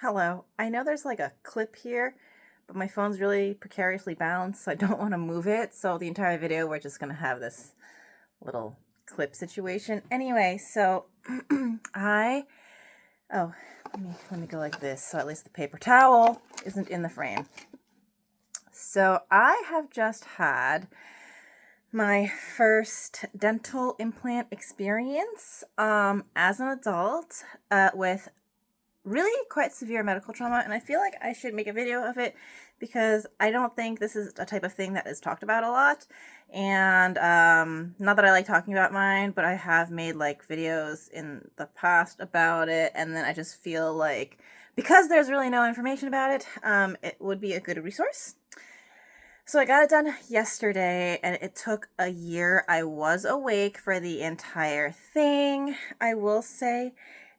Hello. I know there's like a clip here, but my phone's really precariously balanced, so I don't want to move it. So the entire video, we're just going to have this little clip situation. Anyway, so I, oh, let me go like this, so at least the paper towel isn't in the frame. So I have just had my first dental implant experience as an adult with really quite severe medical trauma, and I feel like I should make a video of it because I don't think this is a type of thing that is talked about a lot. And not that I like talking about mine, but I have made like videos in the past about it, and then I just feel like because there's really no information about it, it would be a good resource. So I got it done yesterday, and it took a year. I was awake for the entire thing. I will say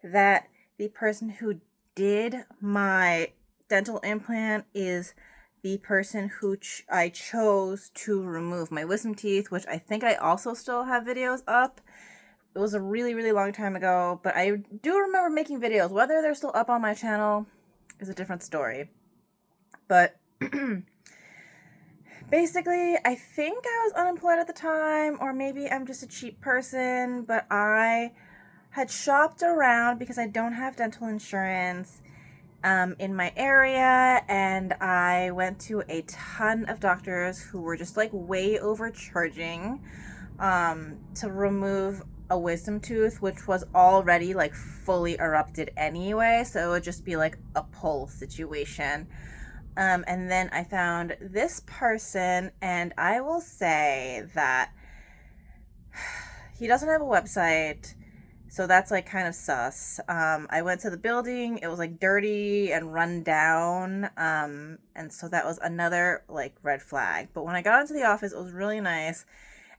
that the person who did my dental implant is the person who I chose to remove my wisdom teeth, which I think I also still have videos up. It was a really, really long time ago, but I do remember making videos. Whether they're still up on my channel is a different story. But basically, I think I was unemployed at the time, or maybe I'm just a cheap person, but I had shopped around because I don't have dental insurance in my area, and I went to a ton of doctors who were just like way overcharging to remove a wisdom tooth, which was already like fully erupted anyway, so it would just be like a pull situation. And then I found this person, and I will say that he doesn't have a website, so that's like kind of sus. I went to the building, it was like dirty and run down, and so that was another like red flag. But when I got into the office, it was really nice,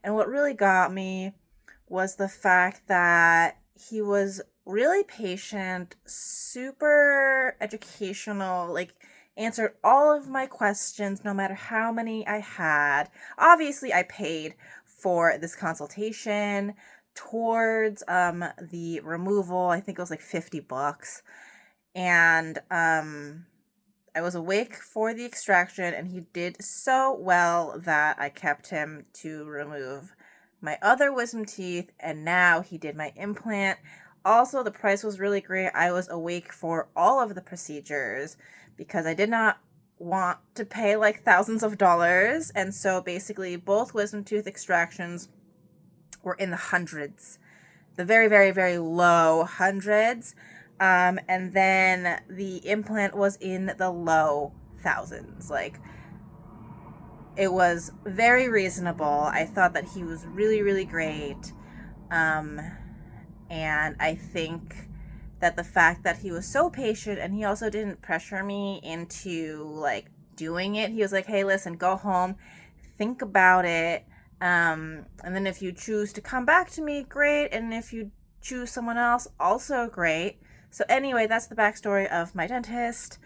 and what really got me was the fact that he was really patient, super educational, like answered all of my questions no matter how many I had. Obviously, I paid for this consultation towards the removal. I think it was like $50. And I was awake for the extraction, and he did so well that I kept him to remove my other wisdom teeth, and now he did my implant. Also, the price was really great. I was awake for all of the procedures because I did not want to pay like thousands of dollars. And so basically both wisdom tooth extractions were in the hundreds, the very, very, very low hundreds. And then the implant was in the low thousands. Like, it was very reasonable. I thought that he was really, really great. And I think that the fact that he was so patient, and he also didn't pressure me into like doing it. He was like, hey, listen, go home, think about it. And then if you choose to come back to me, great. And if you choose someone else, also great. So anyway, that's the backstory of my dentist.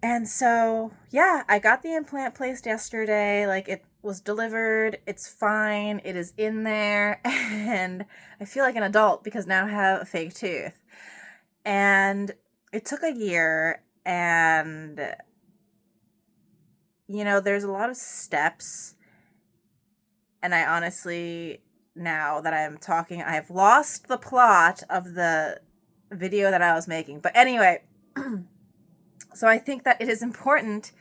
And so, yeah, I got the implant placed yesterday. Like, it was delivered. It's fine. It is in there. And I feel like an adult because now I have a fake tooth. And it took a year. And, you know, there's a lot of steps. And I honestly, now that I'm talking, I've lost the plot of the video that I was making. But anyway, so I think that it is important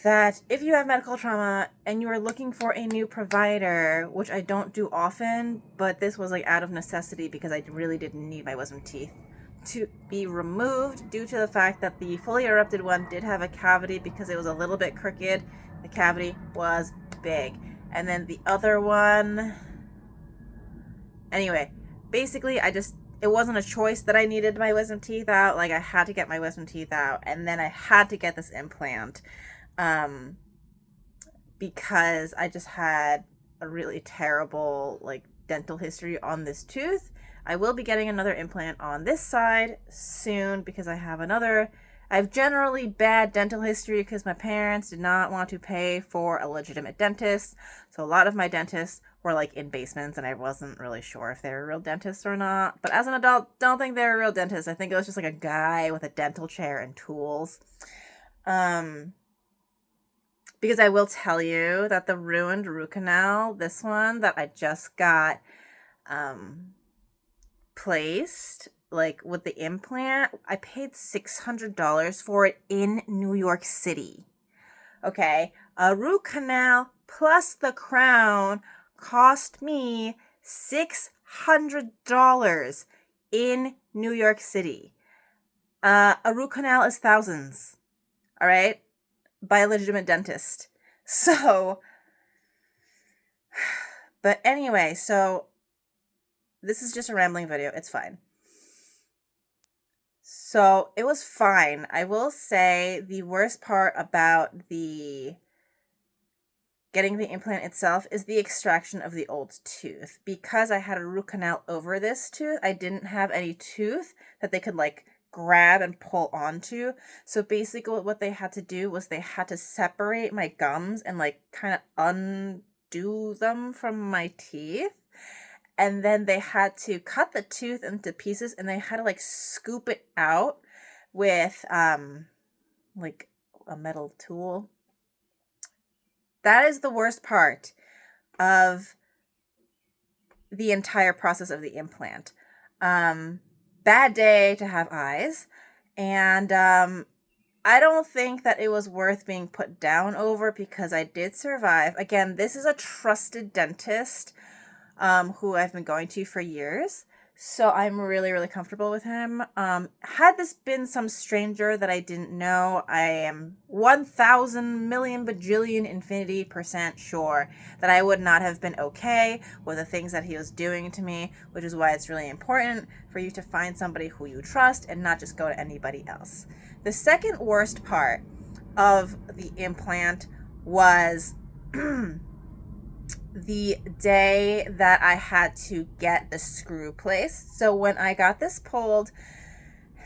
that if you have medical trauma and you are looking for a new provider, which I don't do often, but this was like out of necessity because I really didn't need my wisdom teeth to be removed due to the fact that the fully erupted one did have a cavity because it was a little bit crooked. The cavity was big. And then the other one, anyway, basically it wasn't a choice that I needed my wisdom teeth out. Like, I had to get my wisdom teeth out, and then I had to get this implant because I just had a really terrible like dental history on this tooth. I will be getting another implant on this side soon because I have another I have generally bad dental history because my parents did not want to pay for a legitimate dentist. So a lot of my dentists were like in basements, and I wasn't really sure if they were real dentists or not. But as an adult, don't think they were real dentists. I think it was just like a guy with a dental chair and tools. Because I will tell you that the ruined root canal, this one that I just got placed, like with the implant, I paid $600 for it in New York City. Okay, a root canal plus the crown cost me $600 in New York City. A root canal is thousands, all right, by a legitimate dentist. So, but anyway, so this is just a rambling video. It's fine. So it was fine. I will say the worst part about the getting the implant itself is the extraction of the old tooth. Because I had a root canal over this tooth, I didn't have any tooth that they could like grab and pull onto. So basically what they had to do was they had to separate my gums and like kind of undo them from my teeth. And then they had to cut the tooth into pieces, and they had to like scoop it out with like a metal tool. That is the worst part of the entire process of the implant. Bad day to have eyes. And I don't think that it was worth being put down over because I did survive. Again, this is a trusted dentist who I've been going to for years. So I'm really, really comfortable with him. Had this been some stranger that I didn't know, I am 1,000 million bajillion infinity% sure that I would not have been okay with the things that he was doing to me, which is why it's really important for you to find somebody who you trust and not just go to anybody else. The second worst part of the implant was the day that I had to get the screw placed. So when I got this pulled,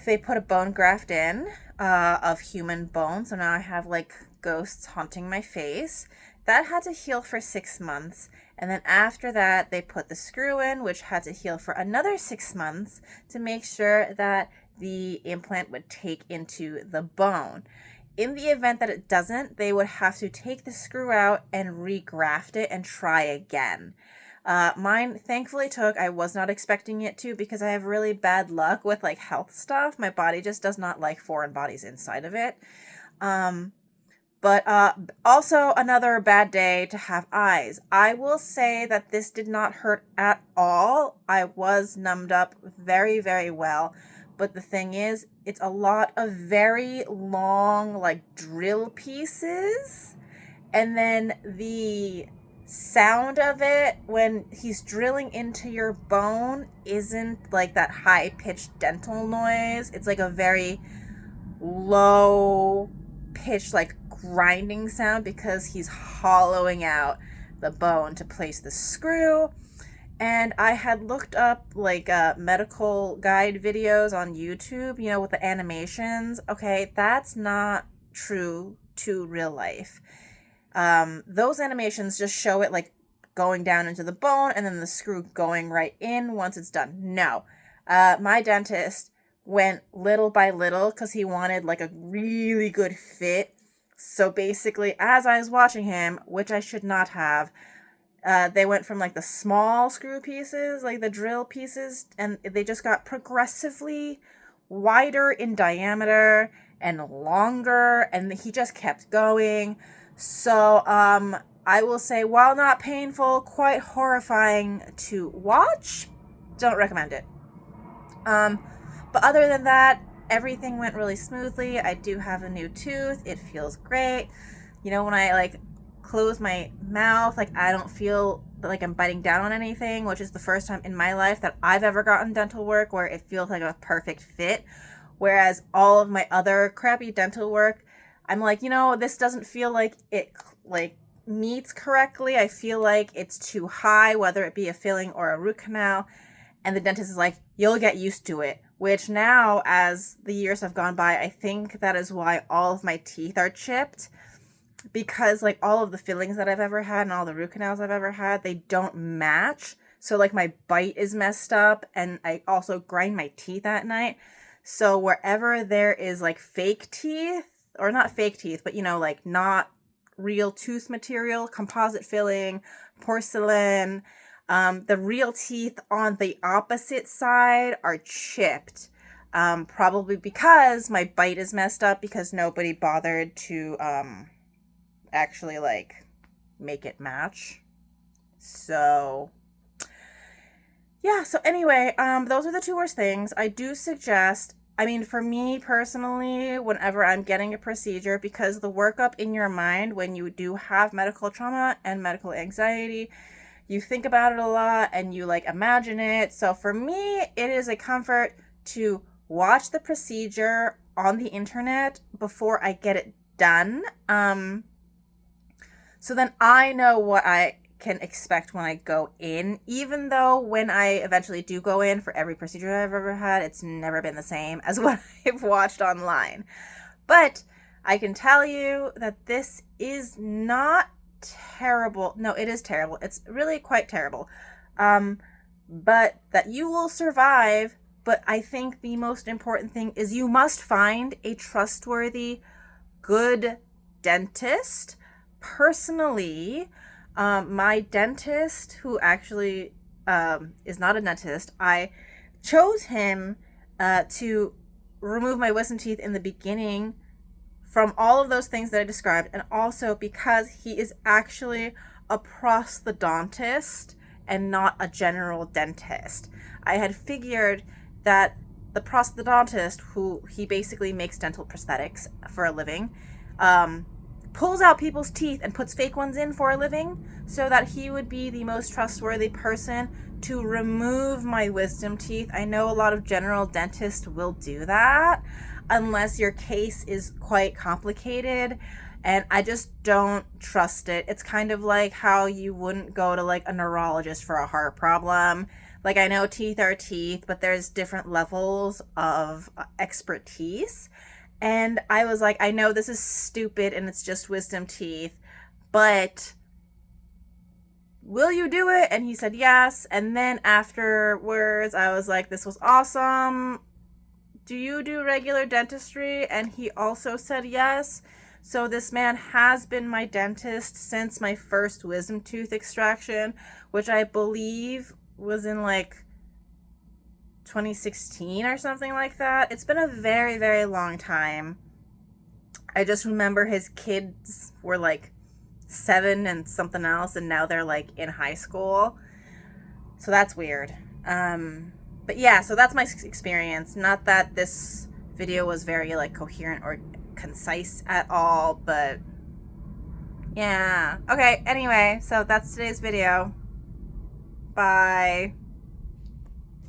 they put a bone graft in of human bone. So now I have like ghosts haunting my face. That had to heal for 6 months. And then after that, they put the screw in, which had to heal for another 6 months to make sure that the implant would take into the bone. In the event that it doesn't, they would have to take the screw out and regraft it and try again. Mine thankfully took. I was not expecting it to because I have really bad luck with like health stuff. My body just does not like foreign bodies inside of it. But also another bad day to have eyes. I will say that this did not hurt at all. I was numbed up very, very well. But the thing is, it's a lot of very long, like, drill pieces. And then the sound of it when he's drilling into your bone isn't like that high-pitched dental noise. It's like a very low-pitched, like, grinding sound because he's hollowing out the bone to place the screw. And I had looked up like medical guide videos on YouTube, you know, with the animations. Okay, that's not true to real life. Those animations just show it like going down into the bone and then the screw going right in once it's done. No, my dentist went little by little because he wanted like a really good fit. So basically, as I was watching him, which I should not have, they went from like the small screw pieces, like the drill pieces, and they just got progressively wider in diameter and longer, and he just kept going. So I will say, while not painful, quite horrifying to watch. Don't recommend it. But other than that, everything went really smoothly. I do have a new tooth. It feels great. You know, when I like close my mouth, like I don't feel like I'm biting down on anything, which is the first time in my life that I've ever gotten dental work where it feels like a perfect fit. Whereas all of my other crappy dental work, I'm like, you know, this doesn't feel like it like meets correctly. I feel like it's too high, whether it be a filling or a root canal. And the dentist is like, you'll get used to it which now, as the years have gone by, I think that is why all of my teeth are chipped, because like all of the fillings that I've ever had and all the root canals I've ever had, they don't match. So like my bite is messed up, and I also grind my teeth at night. So wherever there is like fake teeth, or not fake teeth, but like not real tooth material, composite filling, porcelain, the real teeth on the opposite side are chipped. Probably because my bite is messed up, because nobody bothered to actually like make it match. So yeah, so anyway, those are the two worst things. I do suggest, I mean, for me personally, whenever I'm getting a procedure, because the workup in your mind when you do have medical trauma and medical anxiety, you think about it a lot and you like imagine it. So for me, it is a comfort to watch the procedure on the internet before I get it done. So then I know what I can expect when I go in, even though when I eventually do go in for every procedure I've ever had, it's never been the same as what I've watched online. But I can tell you that this is not terrible. No, it is terrible. It's really quite terrible. But that you will survive. But I think the most important thing is you must find a trustworthy, good dentist. Personally, my dentist, who actually is not a dentist, I chose him to remove my wisdom teeth in the beginning from all of those things that I described, and also because he is actually a prosthodontist and not a general dentist. I had figured that the prosthodontist, who he basically makes dental prosthetics for a living, pulls out people's teeth and puts fake ones in for a living, so that he would be the most trustworthy person to remove my wisdom teeth. I know a lot of general dentists will do that unless your case is quite complicated, and I just don't trust it. It's kind of like how you wouldn't go to like a neurologist for a heart problem. Like, I know teeth are teeth, but there's different levels of expertise. And I was like, I know this is stupid and it's just wisdom teeth, but will you do it? And he said yes. And then afterwards, I was like, this was awesome. Do you do regular dentistry? And he also said yes. So this man has been my dentist since my first wisdom tooth extraction, which I believe was in like 2016 or something like that. It's been a very, very long time. I just remember his kids were like 7 and something else, and now they're like in high school. So that's weird. But yeah, so that's my experience. Not that this video was very like coherent or concise at all, but yeah. Okay, anyway, so that's today's video. Bye.